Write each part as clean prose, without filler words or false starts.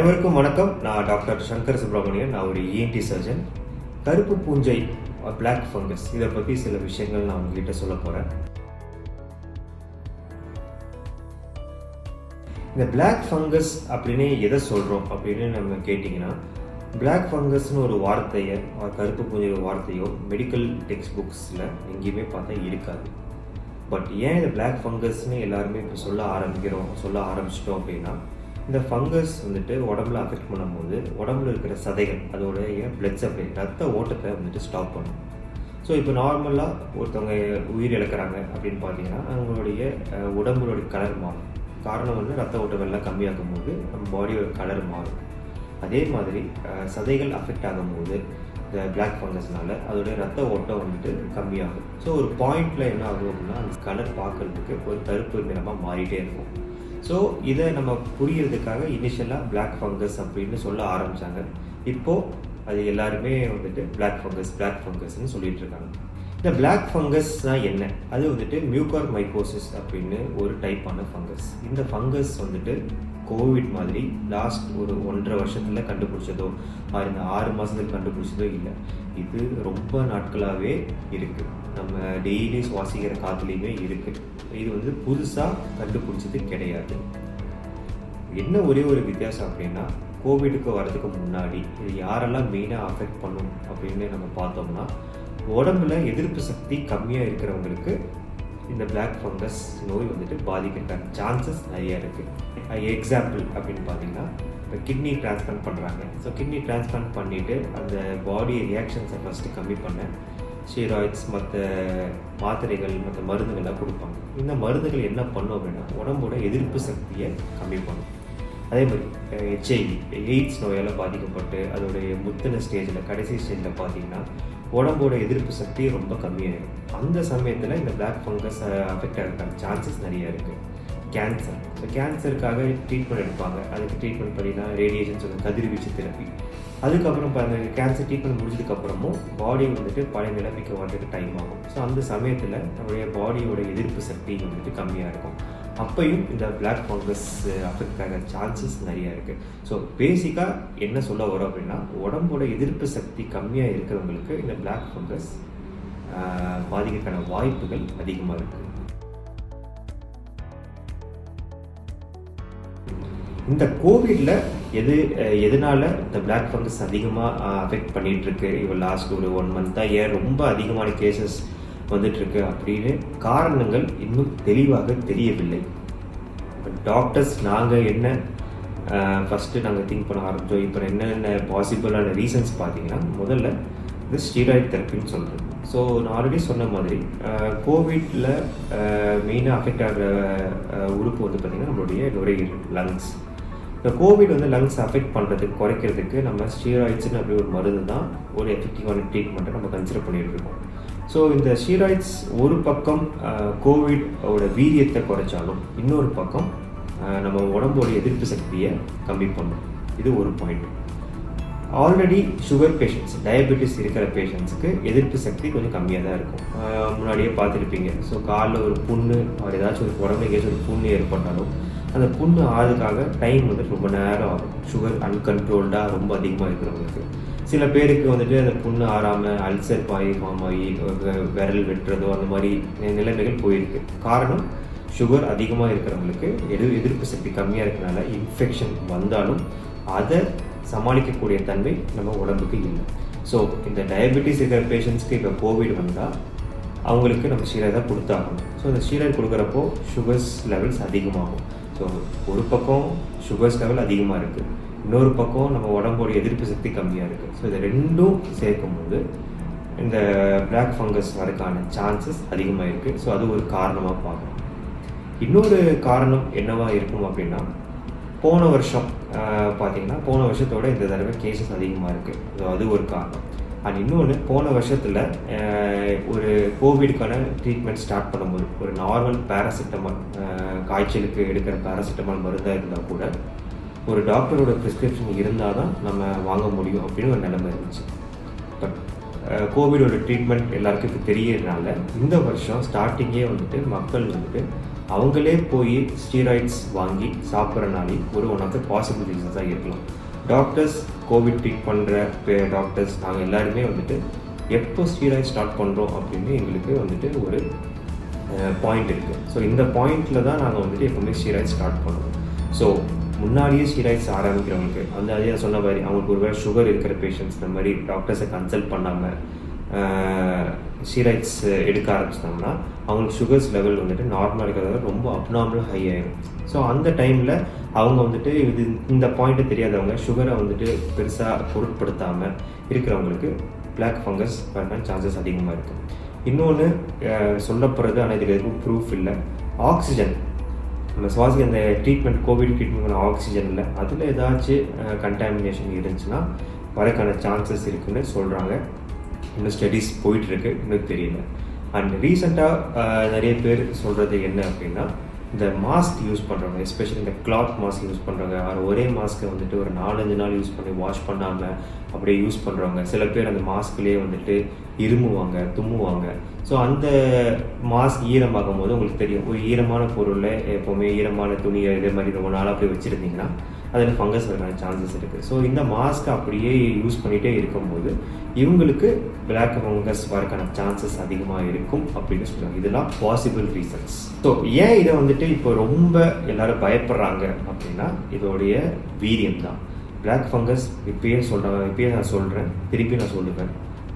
அனைவருக்கும் வணக்கம். நான் டாக்டர் சங்கர் சுப்ரமணியன். நான் ஒரு இஎன்டி சர்ஜன். கருப்பு பூஞ்சை பிளாக் ஃபங்கஸ் இதை பற்றி சில விஷயங்கள் நான் உங்ககிட்ட சொல்ல போகிறேன். இந்த பிளாக் ஃபங்கஸ் அப்படின்னு எதை சொல்கிறோம் அப்படின்னு நம்ம கேட்டிங்கன்னா, பிளாக் ஃபங்கஸ்னு ஒரு வார்த்தையை, கருப்பு பூஞ்சை வார்த்தையோ மெடிக்கல் டெக்ஸ்ட் புக்ஸில் எங்கேயுமே பார்த்தா இருக்காது. பட் ஏன் இந்த பிளாக் ஃபங்கஸ்ன்னு எல்லாருமே இப்போ சொல்ல ஆரம்பிச்சிட்டோம் அப்படின்னா, இந்த ஃபங்கஸ் வந்துட்டு உடம்புல அஃபெக்ட் பண்ணும்போது உடம்புல இருக்கிற சதைகள், அதோடைய பிளட் சப்ளை, ரத்த ஓட்டத்தை வந்துட்டு ஸ்டாப் பண்ணும். ஸோ இப்போ நார்மலாக ஒருத்தவங்க உயிர் இழக்கிறாங்க அப்படின்னு பார்த்தீங்கன்னா, அவங்களுடைய உடம்புடைய கலர் மாறும். காரணம் வந்து ரத்த ஓட்டம் எல்லாம் கம்மியாகும் போது நம்ம பாடியோட கலர் மாறும். அதே மாதிரி சதைகள் அஃபெக்ட் ஆகும்போது இந்த பிளாக் ஃபங்கஸ்னால அதோடைய ரத்த ஓட்டம் வந்துட்டு கம்மியாகும். ஸோ ஒரு பாயிண்டில் என்ன ஆகும் அப்படின்னா, அந்த கலர் பார்க்கறதுக்கு ஒரு கருப்பு நிறமாக மாறிட்டே இருக்கும். ஸோ இதை நம்ம புரியறதுக்காக இனிஷியலாக பிளாக் ஃபங்கஸ் அப்படின்னு சொல்ல ஆரம்பித்தாங்க. இப்போது அது எல்லாருமே வந்துட்டு பிளாக் ஃபங்கஸ்ன்னு சொல்லிட்டு இருக்காங்க. இந்த பிளாக் ஃபங்கஸ்னால் என்ன? அது வந்துட்டு மியூகார்மைகோசிஸ் அப்படின்னு ஒரு டைப்பான ஃபங்கஸ். இந்த ஃபங்கஸ் வந்துட்டு கோவிட் மாதிரி லாஸ்ட் ஒரு 1.5 வருஷத்தில் கண்டுபிடிச்சதோ இந்த 6 மாதத்துக்கு கண்டுபிடிச்சதோ இல்லை. இது ரொம்ப நாட்களாகவே இருக்குது. நம்ம டெய்லி சுவாசிக்கிற காற்றுலையுமே இருக்குது. இது வந்து புதுசாக கண்டுபிடிச்சது கிடையாது. என்ன ஒரே ஒரு வித்தியாசம் அப்படின்னா, கோவிடுக்கு வர்றதுக்கு முன்னாடி இது யாரெல்லாம் மெயினாக அஃபெக்ட் பண்ணும் அப்படின்னு நம்ம பார்த்தோம்னா, உடம்புல எதிர்ப்பு சக்தி கம்மியாக இருக்கிறவங்களுக்கு இந்த பிளாக் ஃபங்கஸ் நோய் வந்துட்டு பாதிக்கிறதுக்கான சான்சஸ் நிறையா இருக்குது. எக்ஸாம்பிள் அப்படின்னு பார்த்தீங்கன்னா, இப்போ கிட்னி டிரான்ஸ்பிளான்ட் பண்ணுறாங்க. ஸோ கிட்னி டிரான்ஸ்பிளான்ட் பண்ணிவிட்டு அந்த பாடி ரியாக்ஷன்ஸை ஃபஸ்ட்டு கம்மி பண்ண ஸ்டீராய்ட்ஸ், மற்ற மாத்திரைகள், மற்ற மருந்துகள்லாம் கொடுப்பாங்க. இந்த மருந்துகள் என்ன பண்ணும் அப்படின்னா, உடம்போட எதிர்ப்பு சக்தியை கம்மி பண்ணும். அதே மாதிரி HIV, எய்ட்ஸ் நோயால் பாதிக்கப்பட்டு அதோடைய முத்தின ஸ்டேஜில், கடைசி ஸ்டேஜில் பார்த்தீங்கன்னா உடம்போட எதிர்ப்பு சக்தி ரொம்ப கம்மியாகிடும். அந்த சமயத்தில் இந்த பிளாக் ஃபங்கஸ் அஃபெக்ட் ஆகிறதுக்கான சான்சஸ் நிறையா இருக்குது. கேன்சர், ஸோ கேன்சருக்காக ட்ரீட்மெண்ட் எடுப்பாங்க. அதுக்கு ட்ரீட்மெண்ட் பண்ணினா ரேடியேஷன் சொல்லுங்கள், கதிர்வீச்சு தெரப்பி. அதுக்கப்புறம் இப்போ அந்த கேன்சர் ட்ரீட்மெண்ட் முடிஞ்சதுக்கப்புறமும் பாடி வந்துட்டு பழைய நிலைமைக்கு வரதுக்கு டைம் ஆகும். ஸோ அந்த சமயத்தில் நம்மளுடைய பாடியோட எதிர்ப்பு சக்தி வந்துட்டு கம்மியாக இருக்கும். அப்பையும் இந்த பிளாக் ஃபங்கஸ் அஃபெக்ட் ஆகிற சான்சஸ் நிறையா இருக்குது. ஸோ பேசிக்காக என்ன சொல்ல வரோம் அப்படின்னா, உடம்போட எதிர்ப்பு சக்தி கம்மியாக இருக்கிறவங்களுக்கு இந்த பிளாக் ஃபங்கஸ் பாதிக்கிறதுக்கான வாய்ப்புகள் அதிகமாக இருக்குது. இந்த கோவிடில் எதனால இந்த பிளாக் ஃபங்கஸ் அதிகமாக அஃபெக்ட் பண்ணிகிட்ருக்கு, இப்போ லாஸ்ட் ஒரு 1 மந்த்தாக ஏன் ரொம்ப அதிகமான கேசஸ் வந்துட்டுருக்கு அப்படின்னு காரணங்கள் இன்னும் தெளிவாக தெரியவில்லை. டாக்டர்ஸ் நாங்கள் என்ன ஃபஸ்ட்டு நாங்கள் திங்க் பண்ண ஆரம்பித்தோம். இப்போ என்னென்ன பாசிபிளான ரீசன்ஸ் பார்த்தீங்கன்னா, முதல்ல இந்த ஸ்டீராய்ட் தெரப்பின்னு சொல்கிறது. ஸோ நான் ஆல்ரெடி சொன்ன மாதிரி கோவிடில் மெயினாக அஃபெக்ட் ஆகிற உறுப்பு வந்து பார்த்திங்கன்னா நம்மளுடைய நுரையீரல், லங்ஸ். இந்த கோவிட் வந்து லங்ஸ் அஃபெக்ட் பண்ணுறதுக்கு, குறைக்கிறதுக்கு நம்ம ஸ்டீராய்ட்ஸ்னு அப்படி ஒரு மருந்து தான் ஒரு எஃபெக்டிவான ட்ரீட்மெண்ட்டை நம்ம கன்சிடர் பண்ணிகிட்டு இருக்கோம். ஸோ இந்த ஸ்டீராய்ட்ஸ் ஒரு பக்கம் கோவிடோட வீரியத்தை குறைச்சாலும், இன்னொரு பக்கம் நம்ம உடம்போட எதிர்ப்பு சக்தியை கம்மி பண்ணும். இது ஒரு point. Already sugar patients, diabetes இருக்கிற பேஷண்ட்ஸுக்கு எதிர்ப்பு சக்தி கொஞ்சம் கம்மியாக தான் இருக்கும். முன்னாடியே பார்த்துருப்பீங்க. ஸோ காலில் ஒரு புண்ணு, ஏதாச்சும் ஒரு உடம்புல எங்கேயாச்சும் ஒரு புண்ணு ஏற்பட்டாலும் அந்த புண்ணு ஆறுதுக்காக டைம் வந்து ரொம்ப நேரம் ஆகும். சுகர் அன்கண்ட்ரோல்டாக ரொம்ப அதிகமாக இருக்கிறவங்களுக்கு. சில பேருக்கு வந்துட்டு அந்த புண்ணு ஆறாமல் அல்சர் ஃபார்ம் ஆகி விரல் வெட்டுறதோ அந்த மாதிரி நிலைமைகள் போயிருக்கு. காரணம், சுகர் அதிகமாக இருக்கிறவங்களுக்கு எதிர்ப்பு சக்தி கம்மியாக இருக்கிறனால இன்ஃபெக்ஷன் வந்தாலும் அதை சமாளிக்கக்கூடிய தன்மை நம்ம உடம்புக்கு இல்லை. ஸோ இந்த டயபெட்டிஸ் இருக்கிற பேஷண்ட்ஸ்க்கு இப்போ கோவிட் வந்தால் அவங்களுக்கு நம்ம ஸ்டீராய்டு தான் கொடுத்தாகணும். ஸோ இந்த ஸ்டீராய்டு கொடுக்குறப்போ சுகர்ஸ் லெவல்ஸ் அதிகமாகும். ஸோ ஒரு பக்கம் சுகர்ஸ் லெவல் அதிகமாக இருக்குது, இன்னொரு பக்கம் நம்ம உடம்போட எதிர்ப்பு சக்தி கம்மியாக இருக்குது. ஸோ இதை ரெண்டும் சேர்க்கும்போது இந்த பிளாக் ஃபங்கஸ் வரக்கான சான்சஸ் அதிகமாக இருக்குது. ஸோ அது ஒரு காரணமாக பார்க்கணும். இன்னொரு காரணம் என்னவா இருக்கும் அப்படின்னா, போன வருஷம் பார்த்திங்கன்னா போன வருஷத்தோட இந்த தடவை கேசஸ் அதிகமாக இருக்குது. ஸோ அது ஒரு காரணம். அண்ட் இன்னொன்று, போன வருஷத்தில் ஒரு கோவிடுக்கான ட்ரீட்மெண்ட் ஸ்டார்ட் பண்ணும்போது ஒரு நார்மல் பேராசிட்டமால், காய்ச்சலுக்கு எடுக்கிற பேராசிட்டமால் மருந்தாக இருந்தால் கூட ஒரு டாக்டரோட ப்ரிஸ்கிரிப்ஷன் இருந்தால் தான் நம்ம வாங்க முடியும் அப்படின்னு ஒரு நிலைமை இருந்துச்சு. பட் கோவிடோட ட்ரீட்மெண்ட் எல்லாருக்கும் இப்போ தெரியறதுனால இந்த வருஷம் ஸ்டார்டிங்கே வந்துட்டு மக்கள் வந்துட்டு அவங்களே போய் ஸ்டீராய்ட்ஸ் வாங்கி சாப்பிட்றனாலே ஒன் ஆஃப் த பாசிபிள் ரீசன்ஸாக இருக்கலாம். டாக்டர்ஸ், கோவிட் ட்ரீட் பண்ணுற டாக்டர்ஸ் நாங்கள் எல்லாருமே வந்துட்டு எப்போ ஸ்டீராய்ட் ஸ்டார்ட் பண்ணுறோம் அப்படின்னு எங்களுக்கு வந்துட்டு ஒரு பாயிண்ட் இருக்குது. ஸோ இந்த பாயிண்டில் தான் நாங்கள் வந்துட்டு எப்போவுமே ஸ்டீராய்ட் ஸ்டார்ட் பண்ணுவோம். ஸோ முன்னாடியே ஸ்டீராய்ட்ஸ் ஆரம்பிக்கிறவங்களுக்கு அதே சொன்ன மாதிரி அவங்களுக்கு ஒருவேளை சுகர் இருக்கிற பேஷண்ட்ஸ் இந்த மாதிரி டாக்டர்ஸை கன்சல்ட் பண்ணாமல் ஸ்டீராய்ட்ஸ் எடுக்க ஆரம்பிச்சிட்டாங்கன்னா அவங்களுக்கு சுகர்ஸ் லெவல் வந்துட்டு நார்மலாக இருக்கிறத ரொம்ப அப்நார்மலாக ஹை ஆகிடும். ஸோ அந்த டைமில் அவங்க வந்துட்டு இந்த பாயிண்ட்டு தெரியாதவங்க சுகரை வந்துட்டு பெருசாக பொருட்படுத்தாமல் இருக்கிறவங்களுக்கு பிளாக் ஃபங்கஸ் வர சான்சஸ் அதிகமாக இருக்குது. இன்னொன்று சொல்லப்படுறது, ஆனால் இதுக்கு எதுவும் ப்ரூஃப் இல்லை, ஆக்சிஜன் நம்ம சுவாசிக்க அந்த ட்ரீட்மெண்ட், கோவிட் ட்ரீட்மெண்ட் ஆக்சிஜனில் அதில் ஏதாச்சும் கண்டாமினேஷன் இருந்துச்சுன்னா வரக்கான சான்சஸ் இருக்குதுன்னு சொல்கிறாங்க. இன்னும் ஸ்டடீஸ் போயிட்டுருக்கு, இன்னும் தெரியல. அண்ட் ரீசெண்டாக நிறைய பேர் சொல்கிறது என்ன அப்படின்னா, இந்த மாஸ்க் யூஸ் பண்ணுறவங்க, எஸ்பெஷலி இந்த கிளாத் மாஸ்க் யூஸ் பண்ணுறவங்க, ஒரே மாஸ்க்கை வந்துட்டு ஒரு 4-5 நாள் யூஸ் பண்ணி வாஷ் பண்ணாமல் அப்படியே யூஸ் பண்ணுறவங்க, சில பேர் அந்த மாஸ்க்லேயே வந்துட்டு இருமுவாங்க, தும்முவாங்க. ஸோ அந்த மாஸ்க் ஈரமாகும் போது உங்களுக்கு தெரியும், ஒரு ஈரமான பொருளில் எப்போவுமே ஈரமான துணியை இதே மாதிரி ரொம்ப நாளாக போய் வச்சுருந்தீங்கன்னா அதில் ஃபங்கஸ் வரக்கான சான்சஸ் இருக்குது. ஸோ இந்த மாஸ்க் அப்படியே யூஸ் பண்ணிகிட்டே இருக்கும்போது இவங்களுக்கு பிளாக் ஃபங்கஸ் வரக்கான சான்சஸ் அதிகமாக இருக்கும் அப்படின்னு சொல்லுவாங்க. இதெல்லாம் பாசிபிள் ரீசன்ஸ். ஸோ ஏன் இதை வந்துட்டு இப்போ ரொம்ப எல்லாரும் பயப்படுறாங்க அப்படின்னா இதோடைய வீரியம் தான். பிளாக் ஃபங்கஸ் இப்பயே நான் சொல்கிறேன், திருப்பி நான் சொல்லுவேன்,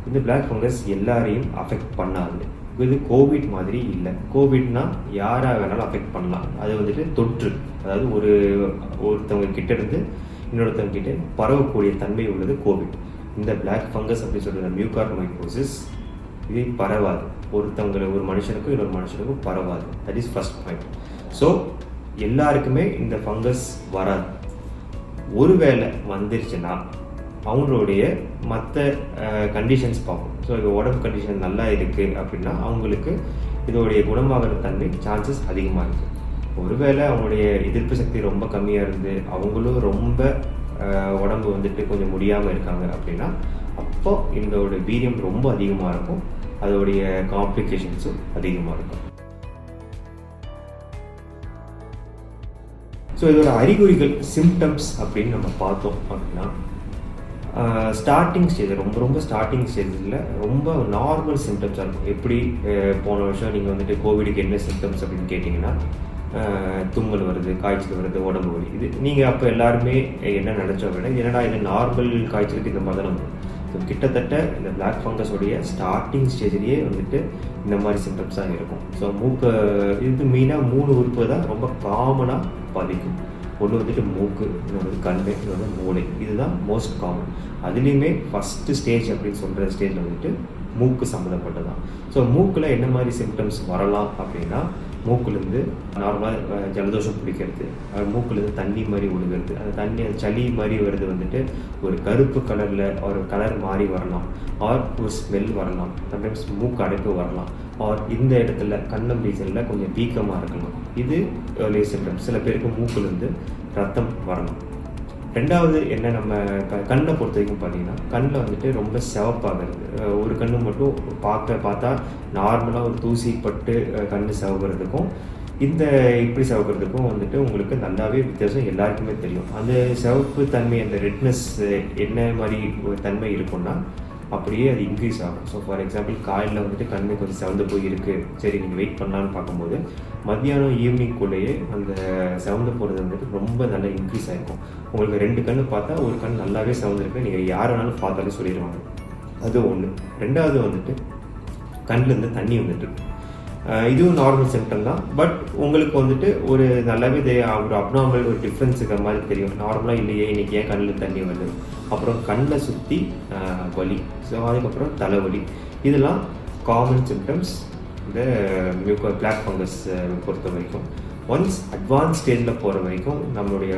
இந்த பிளாக் ஃபங்கஸ் எல்லாரையும் அஃபெக்ட் பண்ணாது. இது கோவிட் மாதிரி இல்லை. கோவிட்னா யாராக வேணாலும் அஃபெக்ட் பண்ணலாம். அது வந்துட்டு தொற்று, அதாவது ஒருத்தவங்க கிட்ட இருந்து இன்னொருத்தவங்க கிட்ட பரவக்கூடிய தன்மை உள்ளது கோவிட். இந்த பிளாக் ஃபங்கஸ் அப்படி சொல்கிற மியூகார்மைகோசிஸ் இது பரவாது. ஒரு மனுஷனுக்கும் இன்னொரு மனுஷனுக்கும் பரவாது. That is first point. So எல்லாருக்குமே இந்த ஃபங்கஸ் வராது. ஒருவேளை வந்துருச்சுன்னா அவங்களுடைய மற்ற கண்டிஷன்ஸ் பார்ப்போம். ஸோ இது உடம்பு கண்டிஷன் நல்லா இருக்குது அப்படின்னா அவங்களுக்கு இதோடைய குணமாகிற தன்மை சான்சஸ் அதிகமாக இருக்குது. ஒருவேளை அவங்களுடைய எதிர்ப்பு சக்தி ரொம்ப கம்மியாக இருந்து அவங்களும் ரொம்ப உடம்பு வந்துட்டு கொஞ்சம் முடியாமல் இருக்காங்க அப்படின்னா அப்போ இதோட வீரியம் ரொம்ப அதிகமாக இருக்கும், அதோடைய காம்ப்ளிகேஷன்ஸும் அதிகமாக இருக்கும். ஸோ இதோட அறிகுறிகள், சிம்டம்ஸ் அப்படின்னு நம்ம பார்த்தோம் அப்படின்னா ஸ்டார்டிங் ஸ்டேஜ், ரொம்ப ஸ்டார்டிங் ஸ்டேஜில் ரொம்ப நார்மல் சிம்டம்ஸாக இருக்கும். எப்படி போன வருஷம் நீங்கள் வந்துட்டு கோவிடுக்கு என்ன சிம்டம்ஸ் அப்படின்னு கேட்டிங்கன்னா தும்மல் வருது, காய்ச்சல் வருது, உடம்பு வலி. இது நீங்கள் அப்போ எல்லாருமே என்ன நினச்சோம் விட என்னடா இது நார்மல் காய்ச்சலுக்கு இந்த மாதிரி தான் வரும். ஸோ கிட்டத்தட்ட இந்த பிளாக் ஃபங்கஸோடைய ஸ்டார்டிங் ஸ்டேஜ்லேயே வந்துட்டு இந்த மாதிரி சிம்டம்ஸாக இருக்கும். ஸோ இது மெயினாக 3 உறுப்பு தான் ரொம்ப காமனாக பாதிக்கும். ஒன்று வந்துட்டு மூக்கு, இன்னொன்று கண், இன்னொன்று மூளை. இதுதான் மோஸ்ட் காமன். அதுலேயுமே ஃபஸ்ட்டு ஸ்டேஜ் அப்படின்னு சொல்கிற ஸ்டேஜில் வந்துட்டு மூக்கு சம்மந்தப்பட்டதான். ஸோ மூக்கில் என்ன மாதிரி சிம்டம்ஸ் வரலாம் அப்படின்னா மூக்குலேருந்து நார்மலாக ஜலதோஷம் பிடிக்கிறது, மூக்குலேருந்து தண்ணி மாதிரி ஒழுகிறது, அந்த தண்ணி சளி மாதிரி வருது வந்துட்டு ஒரு கருப்பு கலரில் ஒரு கலர் மாறி வரலாம், ஆர் ஒரு ஸ்மெல் வரலாம், சம்டைம்ஸ் மூக்கு அடைப்பு வரலாம், ஆர் இந்த இடத்துல கண்ணம் ரீசனில் கொஞ்சம் வீக்கமாக இருக்கலாம். இது ஏர்லி சிம்டம்ஸ். சில பேருக்கு மூக்குலேருந்து ரத்தம் வரலாம். ரெண்டாவது என்ன, நம்ம கண்ணை பொறுத்த வரைக்கும் பார்த்தீங்கன்னா கண்ணில் வந்துட்டு ரொம்ப சிவப்பாகிறது. ஒரு கண்ணு மட்டும் பார்த்தா நார்மலாக ஒரு தூசி பட்டு கண் சிவக்கிறதுக்கும் இப்படி சிவக்கிறதுக்கும் வந்துட்டு உங்களுக்கு நல்லாவே வித்தியாசம் எல்லாருக்குமே தெரியும். அந்த சிவப்பு தன்மை, அந்த ரெட்னஸ் என்ன மாதிரி ஒரு தன்மை இருக்குன்னா அப்படியே அது இன்க்ரீஸ் ஆகும். ஸோ ஃபார் எக்ஸாம்பிள் காலையில் வந்துட்டு கண்ணு கொஞ்சம் சிவந்து போய் இருக்குது, சரி நீங்கள் வெயிட் பண்ணலான்னு பார்க்கும்போது மத்தியானம் ஈவினிங்குள்ளேயே அந்த சிவந்து போகிறது வந்துட்டு ரொம்ப நல்லா இன்க்ரீஸ் ஆகிருக்கும். உங்களுக்கு 2 கண்ணு பார்த்தா ஒரு கண் நல்லாவே சிவந்துருக்கு, நீங்கள் யார் வேணாலும் பார்த்தாலே சொல்லிடுவாங்க. அது ஒன்று. ரெண்டாவது வந்துட்டு கண்ணிலேருந்து தண்ணி வந்துட்டு இதுவும் நார்மல் சிம்டம் தான். பட் உங்களுக்கு வந்துட்டு ஒரு நல்லாவே ஒரு அப்நார்மல் ஒரு டிஃப்ரென்ஸ் இருக்கிற மாதிரி தெரியும். நார்மலாக இல்லையே இன்றைக்கி ஏன் கண்ணில் தண்ணி வருது, அப்புறம் கண்ணை சுற்றி வலி, ஸோ அதுக்கப்புறம் தலைவலி. இதெல்லாம் காமன் சிம்டம்ஸ் இந்த பிளாக் ஃபங்கஸ் பொறுத்த வரைக்கும். ஒன்ஸ் அட்வான்ஸ் ஸ்டேஜில் போகிற வரைக்கும் நம்மளுடைய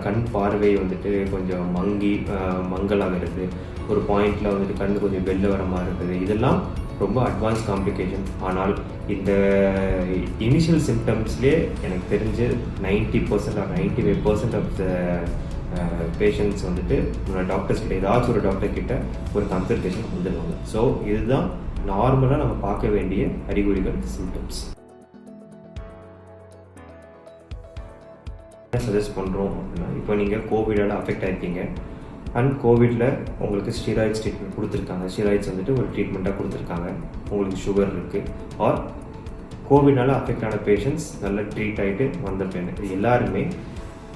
கண் பார்வை வந்துட்டு கொஞ்சம் மங்கலாகிறது, ஒரு பாயிண்டில் வந்துட்டு கண் கொஞ்சம் வெளில வர மாதிரி இருக்குது. இதெல்லாம் ரொம்ப அட்வான்ஸ் காம்ப்ளிகேஷன். ஆனால் இந்த இனிஷியல் சிம்டம்ஸ்லேயே எனக்கு தெரிஞ்சு 90% ஆர் 95% ஆஃப் த பேஷண்ட்ஸ் வந்துட்டு டாக்டர்ஸ் கிட்ட, ஏதாச்சும் ஒரு டாக்டர் கிட்ட ஒரு கன்சல்டேஷன் வந்துடுவாங்க. ஸோ இதுதான் நார்மலாக நம்ம பார்க்க வேண்டிய அறிகுறிகள், சிம்டம்ஸ். சஜஸ்ட் பண்ணுறோம் அப்படின்னா, இப்போ நீங்கள் கோவிடால் அஃபெக்ட் ஆகிருக்கீங்க அண்ட் கோவிடில் உங்களுக்கு ஸ்டீராய்ட்ஸ் ட்ரீட்மெண்ட் கொடுத்துருக்காங்க. ஸ்டீராய்ட்ஸ் வந்துட்டு ஒரு ட்ரீட்மெண்ட்டாக கொடுத்துருக்காங்க. உங்களுக்கு சுகர் இருக்குது ஆர் கோவிட்னால அஃபெக்ட் ஆன பேஷண்ட்ஸ் நல்லா ட்ரீட் ஆகிட்டு வந்த பெண், இது எல்லாருமே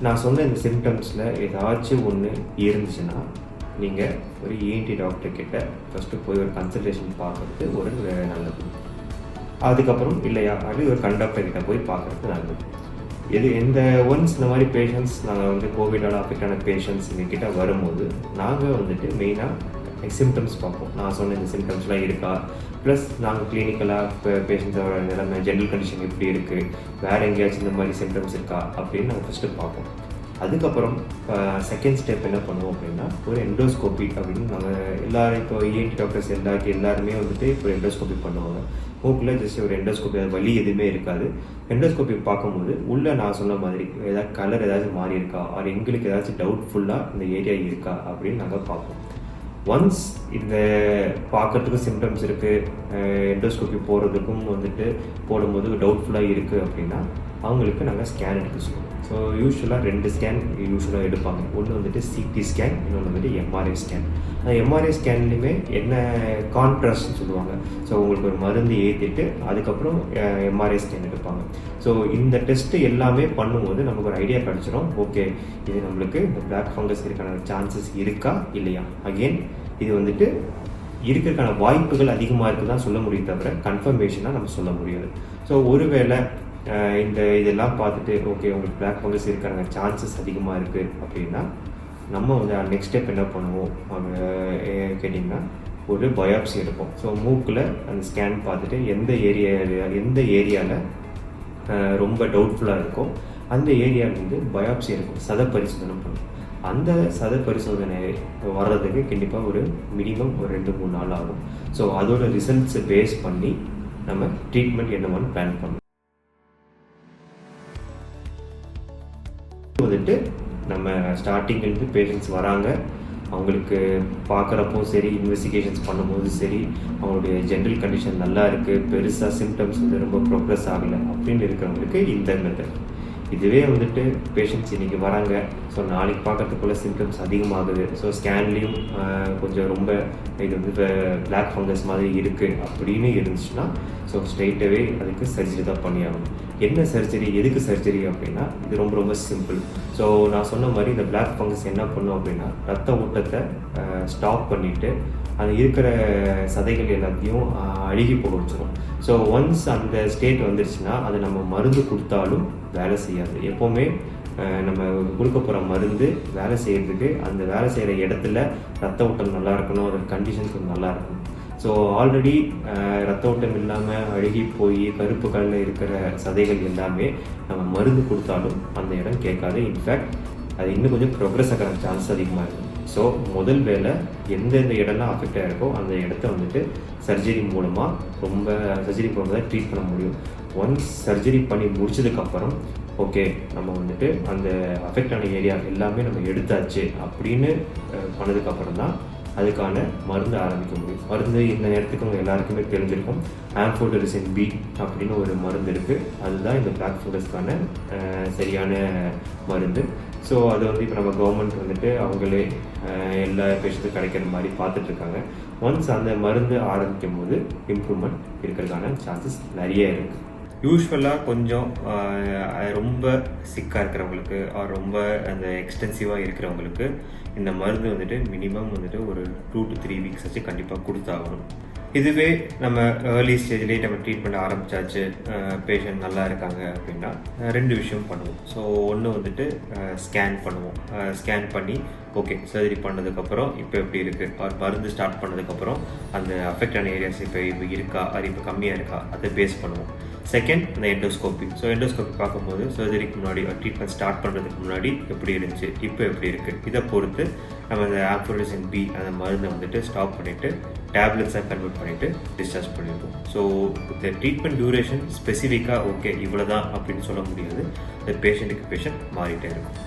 நான் சொன்ன இந்த சிம்டம்ஸில் ஏதாச்சும் ஒன்று இருந்துச்சுன்னா நீங்கள் ஒரு ENT டாக்டர் கிட்ட ஃபஸ்ட்டு போய் ஒரு கன்சல்டேஷன் பார்க்குறது ஒரு நல்லது. அதுக்கப்புறம் இல்லையா அது ஒரு கண்டக்டர் கிட்ட போய் பார்க்குறது நல்லது. எந்த ஒன்ஸ் இந்த மாதிரி பேஷண்ட்ஸ் நாங்கள் வந்து கோவிடால் அஃபெக்ட் ஆன பேஷண்ட்ஸ் எங்ககிட்ட வரும்போது நாங்கள் வந்துட்டு மெயினாக சிம்டம்ஸ் பார்ப்போம். நான் சொன்ன இந்த சிம்டம்ஸ்லாம் இருக்கா, ப்ளஸ் நாங்கள் கிளினிக்கலாக இப்போ பேஷண்ட்ஸோட நிலைமை ஜென்ரல் கண்டிஷன் எப்படி இருக்குது, வேறு எங்கேயாச்சும் இந்த மாதிரி சிம்டம்ஸ் இருக்கா அப்படின்னு நாங்கள் ஃபஸ்ட்டு பார்ப்போம். அதுக்கப்புறம் செகண்ட் ஸ்டெப் என்ன பண்ணுவோம் அப்படின்னா ஒரு எண்டோஸ்கோபி அப்படின்னு நாங்கள் எல்லோரும் இப்போ ENT டாக்டர்ஸ் எல்லாருமே வந்துட்டு இப்போ எண்டோஸ்கோபி பண்ணுவாங்க. மூக்கில் ஜஸ்ட் ஒரு எண்டோஸ்கோபி, அது வலி எதுவுமே இருக்காது. எண்டோஸ்கோபி பார்க்கும்போது உள்ளே நான் சொன்ன மாதிரி ஏதாவது கலர் ஏதாச்சும் மாறி இருக்கா ஆர் எங்களுக்கு ஏதாச்சும் டவுட்ஃபுல்லாக இந்த ஏரியா இருக்கா அப்படின்னு நாங்கள் பார்ப்போம். ஒன்ஸ் இந்த பார்க்கறதுக்கும் சிம்டம்ஸ் இருக்குது, எண்டோஸ்கோபி போகிறதுக்கும் வந்துட்டு போடும்போது டவுட்ஃபுல்லாக இருக்குது அப்படின்னா அவங்களுக்கு நாங்கள் ஸ்கேன் எடுக்க சொல்லுவோம். ஸோ யூஸ்வலாக 2 ஸ்கேன் யூஸ்வலாக எடுப்பாங்க. ஒன்று வந்துட்டு CT ஸ்கேன், இன்னொன்று வந்துட்டு MRI ஸ்கேன். அந்த MRI ஸ்கேன்லேயுமே என்ன கான்ட்ராஸ்ட்னு சொல்லுவாங்க. ஸோ உங்களுக்கு ஒரு மருந்து ஏற்றிட்டு அதுக்கப்புறம் MRI ஸ்கேன் எடுப்பாங்க. ஸோ இந்த டெஸ்ட்டு எல்லாமே பண்ணும்போது நமக்கு ஒரு ஐடியா கிடச்சிரும். ஓகே, இது நம்மளுக்கு இந்த பிளாக் ஃபங்கஸ் இருக்கான சான்சஸ் இருக்கா இல்லையா. அகெயின் இது வந்துட்டு இருக்கிறதுக்கான வாய்ப்புகள் அதிகமாக இருக்குது தான் சொல்ல முடியும், தவிர கன்ஃபர்மேஷனாக நம்ம சொல்ல முடியாது. ஸோ ஒருவேளை இதெல்லாம் பார்த்துட்டு ஓகே உங்களுக்கு பிளாக் ஃபங்கஸ் இருக்கான சான்சஸ் அதிகமாக இருக்குது அப்படின்னா நம்ம வந்து நெக்ஸ்ட் ஸ்டெப் என்ன பண்ணுவோம் கேட்டிங்கன்னா ஒரு பயாப்சி எடுப்போம். ஸோ மூக்கில் அந்த ஸ்கேன் பார்த்துட்டு எந்த ஏரியாவில் ரொம்ப டவுட்ஃபுல்லாக இருக்கோ அந்த ஏரியாவிலேருந்து பயாப்சி எடுக்கும், சத பரிசோதனை பண்ணும். அந்த சத பரிசோதனை வர்றதுக்கு கண்டிப்பாக ஒரு மினிமம் ஒரு 2-3 நாள் ஆகும். ஸோ அதோட ரிசல்ட்ஸை பேஸ் பண்ணி நம்ம ட்ரீட்மெண்ட் என்னவான்னு பிளான் பண்ணணும். வந்துட்டு நம்ம ஸ்டார்டிங்லேருந்து பேஷண்ட்ஸ் வராங்க, அவங்களுக்கு பார்க்குறப்போ சரி, இன்வெஸ்டிகேஷன்ஸ் பண்ணும்போது சரி, அவங்களுடைய ஜென்ரல் கண்டிஷன் நல்லா இருக்குது, பெருசாக சிம்டம்ஸ் வந்து ரொம்ப ப்ரோக்ரஸ் ஆகலை அப்படின்னு இருக்கிறவங்களுக்கு இந்த மெத்தட். இதுவே வந்துட்டு பேஷண்ட்ஸ் இன்றைக்கி வராங்க, ஸோ நாளைக்கு பார்க்கறதுக்குள்ள சிம்டம்ஸ் அதிகமாகுது, ஸோ ஸ்கேன்லேயும் கொஞ்சம் ரொம்ப இது வந்து இப்போ பிளாக் ஃபங்கஸ் மாதிரி இருக்குது அப்படின்னு இருந்துச்சுன்னா ஸோ ஸ்ட்ரெயிட்டாகவே அதுக்கு சர்ஜரி தான் பண்ணியாகணும். என்ன சர்ஜரி, எதுக்கு சர்ஜரி அப்படின்னா இது ரொம்ப ரொம்ப சிம்பிள். ஸோ நான் சொன்ன மாதிரி இந்த பிளாக் ஃபங்கஸ் என்ன பண்ணும் அப்படின்னா ரத்த ஓட்டத்தை ஸ்டாப் பண்ணிவிட்டு அது இருக்கிற சதைகள் எல்லாத்தையும் அழுகி போக வச்சிடும். ஸோ ஒன்ஸ் அந்த ஸ்டேட் வந்துடுச்சுன்னா அது நம்ம மருந்து கொடுத்தாலும் வேலை செய்யாது. எப்போவுமே நம்ம கொடுக்க போகிற மருந்து வேலை செய்கிறதுக்கு அந்த வேலை செய்கிற இடத்துல ரத்த ஓட்டம் நல்லா இருக்கணும், அதோட கண்டிஷன்ஸ் நல்லா இருக்கணும். ஸோ ஆல்ரெடி ரத்த ஓட்டம் இல்லாமல் அழுகி போய் கருப்பு கலரில் இருக்கிற சதைகள் எல்லாமே நம்ம மருந்து கொடுத்தாலும் அந்த இடம் கேட்காது. இன்ஃபேக்ட் அது இன்னும் கொஞ்சம் ப்ரோக்ரஸ் ஆகிற சான்ஸ் அதிகமாக இருக்கும். ஸோ முதல் வேலை எந்தெந்த இடம்லாம் அஃபெக்ட் ஆகிருக்கோ அந்த இடத்த வந்துட்டு சர்ஜரி மூலமாக தான் ட்ரீட் பண்ண முடியும். ஒன்ஸ் சர்ஜரி பண்ணி முடிச்சதுக்கப்புறம் ஓகே நம்ம வந்துட்டு அந்த அஃபெக்ட் ஆன ஏரியா எல்லாமே நம்ம எடுத்தாச்சு அப்படின்னு பண்ணதுக்கப்புறம் தான் அதுக்கான மருந்து ஆரம்பிக்க முடியும். மருந்து இந்த நேரத்துக்கு அவங்க எல்லாருக்குமே தெரிஞ்சிருக்கும். ஆம்ஃபோடெரிசின் B அப்படின்னு ஒரு மருந்து இருக்குது. அதுதான் இந்த பிளாக் ஃபங்கஸ்க்கான சரியான மருந்து. ஸோ அதை வந்து இப்போ நம்ம கவர்மெண்ட் வந்துட்டு அவங்களே எல்லா பேஷண்ட்டுக்கும் கிடைக்கிற மாதிரி பார்த்துட்ருக்காங்க. ஒன்ஸ் அந்த மருந்து ஆரம்பிக்கும் போது இம்ப்ரூவ்மெண்ட் இருக்கிறதுக்கான சான்சஸ் நிறைய இருக்குது. யூஸ்வலாக கொஞ்சம் ரொம்ப சிக்காக இருக்கிறவங்களுக்கு ரொம்ப அந்த எக்ஸ்டென்சிவாக இருக்கிறவங்களுக்கு இந்த மருந்து வந்துட்டு மினிமம் வந்துட்டு ஒரு 2 to 3 வீக்ஸ் வச்சு கண்டிப்பாக கொடுத்தாகணும். இதுவே நம்ம ஏர்லி ஸ்டேஜ்லேயே நம்ம ட்ரீட்மெண்ட் ஆரம்பித்தாச்சு, பேஷண்ட் நல்லா இருக்காங்க அப்படின்னா 2 விஷயம் பண்ணுவோம். ஸோ ஒன்று வந்துட்டு ஸ்கேன் பண்ணுவோம். ஸ்கேன் பண்ணி ஓகே சர்ஜரி பண்ணதுக்கப்புறம் இப்போ எப்படி இருக்குது, ஆர் மருந்து ஸ்டார்ட் பண்ணதுக்கப்புறம் அந்த அஃபெக்ட் ஆன ஏரியாஸ் இப்போ இருக்கா, அது இப்போ கம்மியாக இருக்கா, அதை பேஸ் பண்ணுவோம். செகண்ட் இந்த எண்டோஸ்கோபி. ஸோ எண்டோஸ்கோபி பார்க்கும்போது சர்ஜரிக்கு முன்னாடி ட்ரீட்மெண்ட் ஸ்டார்ட் பண்ணுறதுக்கு முன்னாடி எப்படி இருந்துச்சு, இப்போ எப்படி இருக்குது, இதை பொறுத்து நம்ம அந்த ஆம்ஃபோடெரிசின் B அந்த மருந்தை வந்துட்டு ஸ்டாப் பண்ணிவிட்டு டேப்லெட்ஸாக கன்வெர்ட் பண்ணிவிட்டு டிஸ்சார்ஜ் பண்ணிடுவோம். ஸோ இந்த ட்ரீட்மெண்ட் டியூரேஷன் ஸ்பெசிஃபிக்காக ஓகே இவ்வளோ தான் அப்படின்னு சொல்ல முடியாது. இந்த பேஷண்ட்டுக்கு பேஷண்ட் மாறிட்டே இருக்கும்.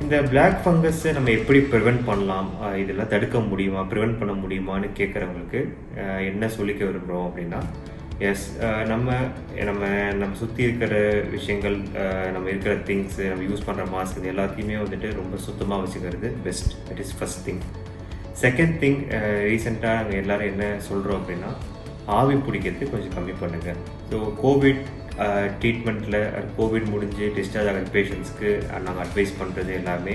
இந்த பிளாக் ஃபங்கஸை நம்ம எப்படி ப்ரிவெண்ட் பண்ணலாம், இதெல்லாம் தடுக்க முடியுமா, ப்ரிவெண்ட் பண்ண முடியுமான்னு கேட்குறவங்களுக்கு என்ன சொல்லிக்க விரும்புகிறோம் அப்படின்னா எஸ். நம்ம நம்ம நம்ம சுற்றி இருக்கிற விஷயங்கள், நம்ம இருக்கிற திங்ஸு, நம்ம யூஸ் பண்ணுற மாஸ்க், இது எல்லாத்தையுமே வந்துட்டு ரொம்ப சுத்தமாக வச்சுக்கிறது best. That is first thing. Second thing, ரீசெண்டாக நாங்கள் எல்லோரும் என்ன சொல்கிறோம் அப்படின்னா, ஆவி பிடிக்கிறது கொஞ்சம் கம்மி பண்ணுங்கள். ஸோ கோவிட் ட்ரீட்மெண்ட்டில் கோவிட் முடிஞ்சு டிஸ்சார்ஜ் ஆகிற பேஷண்ட்ஸ்க்கு நாங்கள் அட்வைஸ் பண்ணுறது எல்லாமே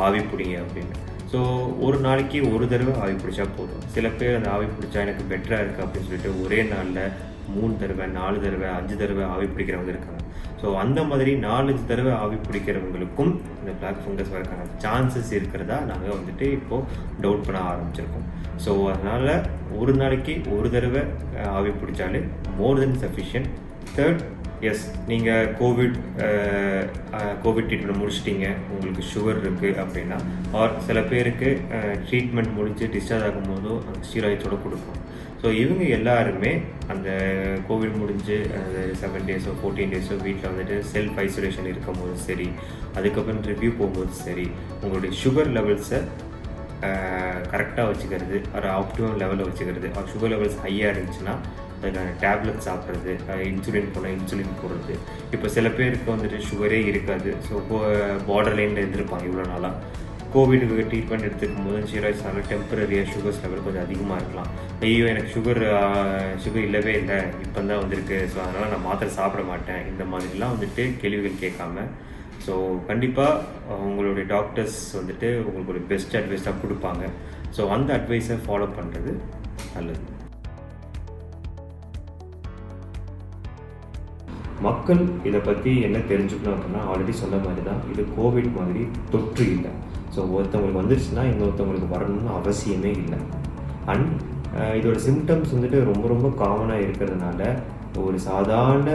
ஆவி பிடிங்க அப்படின்னு. ஸோ ஒரு நாளைக்கு ஒரு தடவை ஆவி பிடிச்சா போதும். சில பேர் அந்த ஆவி பிடிச்சா எனக்கு பெட்டராக இருக்குது அப்படின்னு சொல்லிட்டு ஒரே நாளில் 3 தடவை 4 தடவை 5 தடவை ஆவி பிடிக்கிறவங்க இருக்காங்க. ஸோ அந்த மாதிரி 4-5 தடவை ஆவி பிடிக்கிறவங்களுக்கும் இந்த பிளாக் ஃபங்கஸ் வரக்கான சான்சஸ் இருக்கிறதா நாங்கள் வந்துட்டு இப்போது டவுட் பண்ண ஆரம்பிச்சிருக்கோம். ஸோ அதனால் ஒரு நாளைக்கு ஒரு தடவை ஆவி பிடிச்சாலே மோர் தென் சஃபிஷியன்ட். தேர்ட், எஸ், நீங்கள் கோவிட் ட்ரீட்மெண்ட் முடிச்சிட்டிங்க, உங்களுக்கு சுகர் இருக்குது அப்படின்னா, ஆர் சில பேருக்கு ட்ரீட்மெண்ட் முடிஞ்சு டிஸ்சார்ஜ் ஆகும்போதும் அந்த ஸ்டீராய்ட்ஸோடு கொடுப்போம். ஸோ இவங்க எல்லாருமே அந்த கோவிட் முடிஞ்சு 7 டேஸோ 14 டேஸோ வீட்டில் வந்துட்டு செல்ஃப் ஐசோலேஷன் இருக்கும்போது சரி, அதுக்கப்புறம் ரிவ்யூ போகும்போது சரி, உங்களுடைய சுகர் லெவல்ஸை கரெக்டாக வச்சுக்கிறது, ஒரு ஆப்டிமம் லெவலில் வச்சுக்கிறது. சுகர் லெவல்ஸ் ஹையாக இருந்துச்சுன்னா அதுக்கான டேப்லெட் சாப்பிட்றது, இன்சுலின் போனால் இன்சுலின் போடுறது. இப்போ சில பேருக்கு வந்துட்டு சுகரே இருக்காது. ஸோ பார்டர் லைனில் இருந்திருப்பாங்க இவ்வளோ நாளாக. கோவிடுக்கு ட்ரீட்மெண்ட் எடுத்துக்கும் போது ஸ்டீராய்ட்ஸ்னால டெம்பரரியாக சுகர்ஸ் லெவல் கொஞ்சம் அதிகமாக இருக்கலாம். ஐயோ எனக்கு சுகர் இல்லவே இல்லை, இப்போ தான் வந்திருக்கு, ஸோ அதனால் நான் மாத்திரை சாப்பிட மாட்டேன், இந்த மாதிரிலாம் வந்துட்டு கேள்விகள் கேட்காம, ஸோ கண்டிப்பாக உங்களுடைய டாக்டர்ஸ் வந்துட்டு உங்களுக்கு ஒரு பெஸ்ட் அட்வைஸாக கொடுப்பாங்க. ஸோ அந்த அட்வைஸை ஃபாலோ பண்ணுறது நல்லது. மக்கள் இதை பற்றி என்ன தெரிஞ்சுக்கணும் அப்படின்னா, ஆல்ரெடி சொன்ன மாதிரி தான், இது கோவிட் மாதிரி தொற்று இல்லை. ஸோ ஒருத்தவங்களுக்கு வந்துருச்சுன்னா இன்னொருத்தவங்களுக்கு வரணும்னு அவசியமே இல்லை. அண்ட் இதோட சிம்டம்ஸ் வந்துட்டு ரொம்ப ரொம்ப காமனாக இருக்கிறதுனால, ஒரு சாதாரண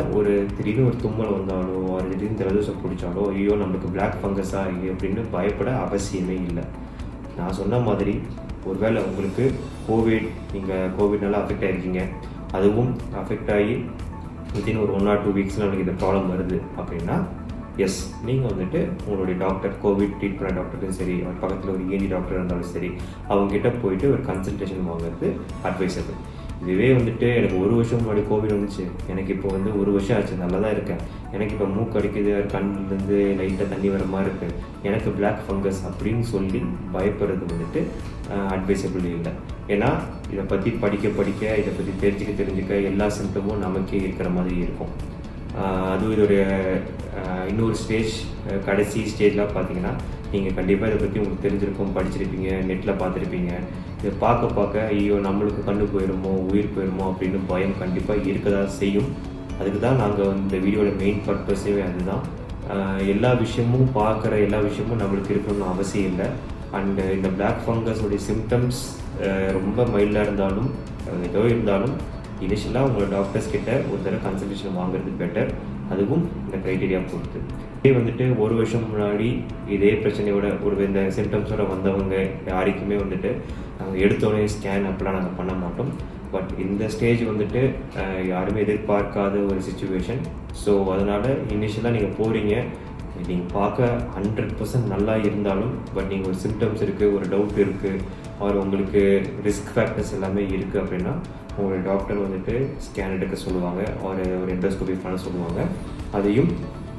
திடீர்னு ஒரு தும்மல் வந்தாலோ, ஒரு திடீர்னு ஜலதோஷம் பிடிச்சாலோ, ஐயோ நம்மளுக்கு பிளாக் ஃபங்கஸாக இது அப்படின்னு பயப்பட அவசியமே இல்லை. நான் சொன்ன மாதிரி ஒருவேளை உங்களுக்கு நீங்கள் கோவிட்னால அஃபெக்ட் ஆகிருக்கீங்க, அதுவும் அஃபெக்ட் ஆகி வித்தின் ஒரு 1 or 2 வீக்ஸில் உங்களுக்கு இந்த ப்ராப்ளம் வருது அப்படின்னா, எஸ், நீங்கள் வந்துட்டு உங்களுடைய டாக்டர், கோவிட் ட்ரீட் பண்ண டாக்டரும் சரி, அவர் பக்கத்தில் ஒரு ENT டாக்டர் இருந்தாலும் சரி, அவங்ககிட்ட போயிட்டு ஒரு கன்சல்டேஷன் வாங்குறது அட்வைஸபிள். இதுவே வந்துட்டு எனக்கு 1 வருஷம் முன்னாடி கோவிட் வந்துச்சு, எனக்கு இப்போ 1 வருஷம் ஆச்சு, நல்லா தான் இருக்கேன், எனக்கு இப்போ மூக்கு அடிக்குது, கண்ணிலேருந்து லைட்டாக தண்ணி வர மாதிரி இருக்குது, எனக்கு பிளாக் ஃபங்கஸ் அப்படின்னு சொல்லி பயப்படுறது வந்துட்டு அட்வைஸபிள் இல்லை. ஏன்னா இதை பற்றி படிக்க இதை பற்றி தெரிஞ்சுக்க எல்லா சிம்டமும் நமக்கே இருக்கிற மாதிரி இருக்கும். அதுவும் இதோடைய இன்னொரு ஸ்டேஜ், கடைசி ஸ்டேஜ்லாம் பார்த்தீங்கன்னா, நீங்கள் கண்டிப்பாக இதை பற்றி உங்களுக்கு தெரிஞ்சிருக்கும், படிச்சிருப்பீங்க, நெட்டில் பார்த்துருப்பீங்க. இதை பார்க்க ஐயோ நம்மளுக்கு கண்ணு போயிடுமோ, உயிர் போயிடுமோ அப்படின்னு பயம் கண்டிப்பாக இருக்க தான் செய்யும். அதுக்கு தான் நாங்கள் இந்த வீடியோட மெயின் பர்பஸே அதுதான். எல்லா விஷயமும் எல்லா விஷயமும் நம்மளுக்கு இருக்கணும்னு அவசியம் இல்லை. அண்டு இந்த பிளாக் ஃபங்கஸோடைய சிம்டம்ஸ் ரொம்ப மைல்டாக இருந்தாலும் ஏதோ இருந்தாலும் இனிஷியலாக உங்களோட டாக்டர்ஸ் கிட்ட ஒரு தடவை கன்சல்டேஷன் வாங்குறது பெட்டர். அதுவும் இந்த க்ரைட்டீரியா பொறுத்து. இதே வந்துட்டு 1 வருஷம் முன்னாடி இதே பிரச்சனையோட இந்த சிம்டம்ஸோட வந்தவங்க யாருக்குமே வந்துட்டு நாங்கள் எடுத்தோடனே ஸ்கேன் அப்படிலாம் நாங்கள் பண்ண மாட்டோம். பட் இந்த ஸ்டேஜ் வந்துட்டு யாருமே எதிர்பார்க்காத ஒரு சிச்சுவேஷன். ஸோ அதனால் இனிஷியலாக நீங்கள் போகிறீங்க, நீங்கள் பார்க்க 100% நல்லா இருந்தாலும் பட் நீங்கள் ஒரு சிம்டம்ஸ் இருக்குது, ஒரு டவுட் இருக்குது, அவர் உங்களுக்கு ரிஸ்க் ஃபேக்டர்ஸ் எல்லாமே இருக்குது அப்படின்னா உங்களுடைய டாக்டர் வந்துட்டு ஸ்கேன் எடுக்க சொல்லுவாங்க, ஒரு எண்டோஸ்கோபி பண்ண சொல்லுவாங்க. அதையும்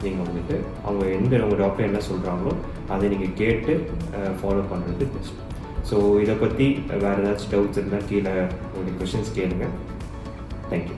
நீங்கள் வந்துட்டு உங்கள் டாக்டர் என்ன சொல்கிறாங்களோ அதை நீங்கள் கேட்டு ஃபாலோ பண்ணுறது பெஸ்ட். ஸோ இதை பற்றி வேறு ஏதாச்சும் டவுட்ஸ் இருந்தால் கீழே உங்களுடைய கொஷின்ஸ் கேளுங்க. தேங்க்யூ.